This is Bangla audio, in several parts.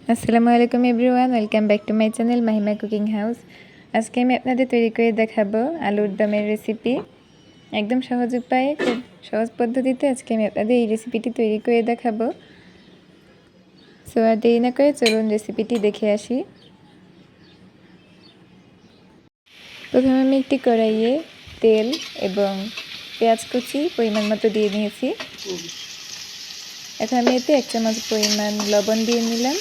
আসসালামু আলাইকুম everyone, welcome back to my channel Mahima cooking house. আজকে আমি আপনাদের তৈরি করে দেখাবো আলুর দমের রেসিপি। একদম সহজ উপায়ে, খুব সহজ পদ্ধতিতে আজকে আমি আপনাদের এই রেসিপিটি তৈরি করে দেখাবো। সো আর দেরি না করে চলুন রেসিপিটি দেখে আসি। প্রথমে আমি একটি কড়াইয়ে তেল এবং পেঁয়াজ কুচি পরিমাণ মতো দিয়ে নিয়েছি। এখন আমি এতে 1 চামচ পরিমাণ লবণ দিয়ে নিলাম।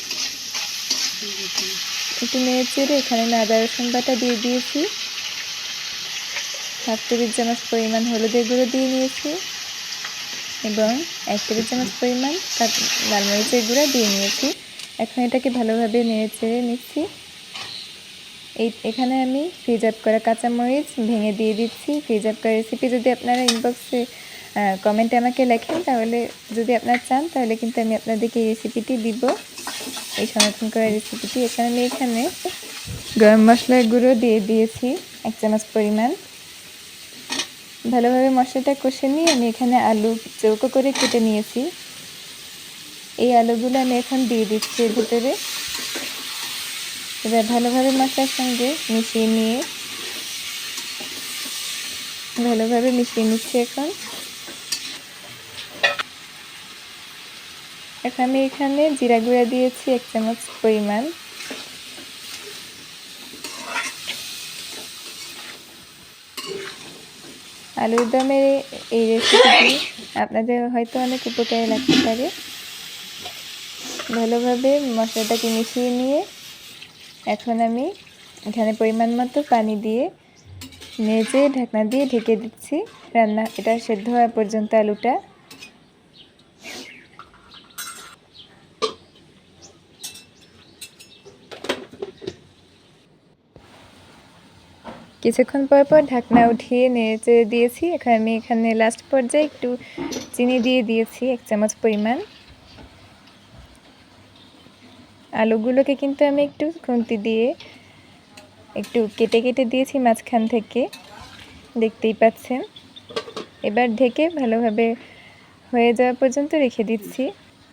একটু নেড়ে চেড়ে এখানে আমি আদা রসুন বাটা দিয়ে দিয়েছি। 1/2 টেবিল চামচ পরিমাণ হলুদের গুঁড়ো দিয়ে নিয়েছি এবং 1 টেবিল চামচ পরিমাণ লাল মরিচের গুঁড়া দিয়ে নিয়েছি। এখন এটাকে ভালোভাবে নেড়ে চেড়ে নিচ্ছি। এখানে আমি ফ্রিজ আপ করা কাঁচামরিচ ভেঙে দিয়ে দিচ্ছি। ফ্রিজ আপ করা রেসিপি যদি আপনারা ইনবক্সে কমেন্টে আমাকে লেখেন, তাহলে যদি আপনারা চান তাহলে কিন্তু আমি আপনাদেরকে এই রেসিপিটি দিব, এই সংরক্ষণ করা রেসিপিটি। এখানে গরম মশলার গুঁড়ো দিয়ে দিয়েছি 1 চামচ পরিমাণ। ভালোভাবে মশলাটা কষে নিয়ে আমি এখানে আলু চৌকো করে কেটে নিয়েছি। এই আলুগুলো আমি এখন দিয়ে দিচ্ছি এর ভিতরে। এবার ভালোভাবে মশলার সঙ্গে মিশিয়ে নিচ্ছি। এখন আমি এখানে জিরা গুঁড়া দিয়েছি 1 চামচ পরিমাণ। আলুর দমের এই রেসিপিটি আপনাদের হয়তো অনেক উপকারে লাগতে পারে। ভালোভাবে মশলাটাকে মিশিয়ে নিয়ে এখন আমি এখানে পরিমাণ মতো পানি দিয়ে নেড়ে ঢাকনা দিয়ে ঢেকে দিচ্ছি। এটা সেদ্ধ হওয়া পর্যন্ত আলুটা। কিছুক্ষণ পর ঢাকনা উঠিয়ে নেড়ে দিয়েছি। এখন আমি এখানে লাস্ট পর্যায়ে একটু চিনি দিয়ে দিয়েছি 1 চামচ পরিমাণ। আলুগুলোকে কিন্তু আমি একটু খুন্তি দিয়ে একটু কেটে দিয়েছি মাঝখান থেকে, দেখতেই পাচ্ছেন। এবার ঢেকে ভালোভাবে হয়ে যাওয়া পর্যন্ত রেখে দিচ্ছি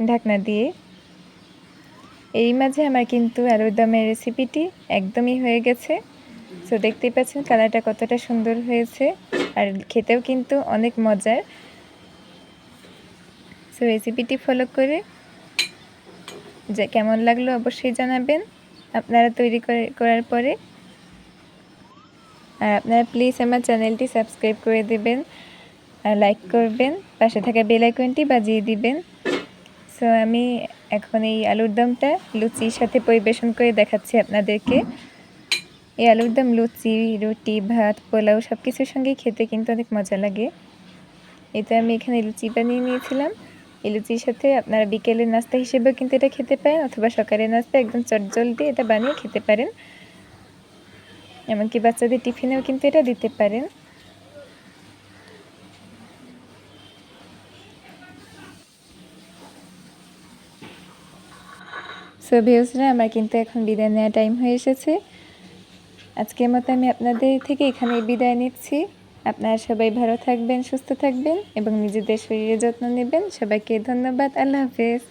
ঢাকনা দিয়ে। এই মাঝে আমার কিন্তু আলুর দমের রেসিপিটি একদমই হয়ে গেছে। সো দেখতেই পাচ্ছেন কালারটা কতটা সুন্দর হয়েছে, আর খেতেও কিন্তু অনেক মজার। সো রেসিপিটি ফলো করে যে কেমন লাগলো অবশ্যই জানাবেন আপনারা তৈরি করার পরে। আর আপনারা প্লিজ আমার চ্যানেলটি সাবস্ক্রাইব করে দেবেন আর লাইক করবেন, পাশে থাকা বেল আইকনটি বাজিয়ে দিবেন। সো আমি এখন এই আলুর দমটা লুচির সাথে পরিবেশন করে দেখাচ্ছি আপনাদেরকে। এই আলুর দম লুচি, রুটি, ভাত, পোলাও সব কিছুর সঙ্গেই খেতে কিন্তু অনেক মজা লাগে। এটা আমি এখানে লুচি বানিয়ে নিয়েছিলাম। এই লুচির সাথে আপনারা বিকেলের নাস্তা হিসেবেও কিন্তু এটা খেতে পারেন, অথবা সকালের নাস্তা একদম চটজলদি এটা বানিয়ে খেতে পারেন। এমনকি বাচ্চাদের টিফিনেও কিন্তু এটা দিতে পারেন। সো ভিউয়ার্সরা, আমার কিন্তু এখন বিদায় নেওয়ার টাইম হয়ে এসেছে। আজকের মতো আমি আপনাদের থেকে এখানেই বিদায় নিচ্ছি। আপনারা সবাই ভালো থাকবেন, সুস্থ থাকবেন এবং নিজেদের শরীরের যত্ন নেবেন। সবাইকে ধন্যবাদ। আল্লাহ হাফেজ।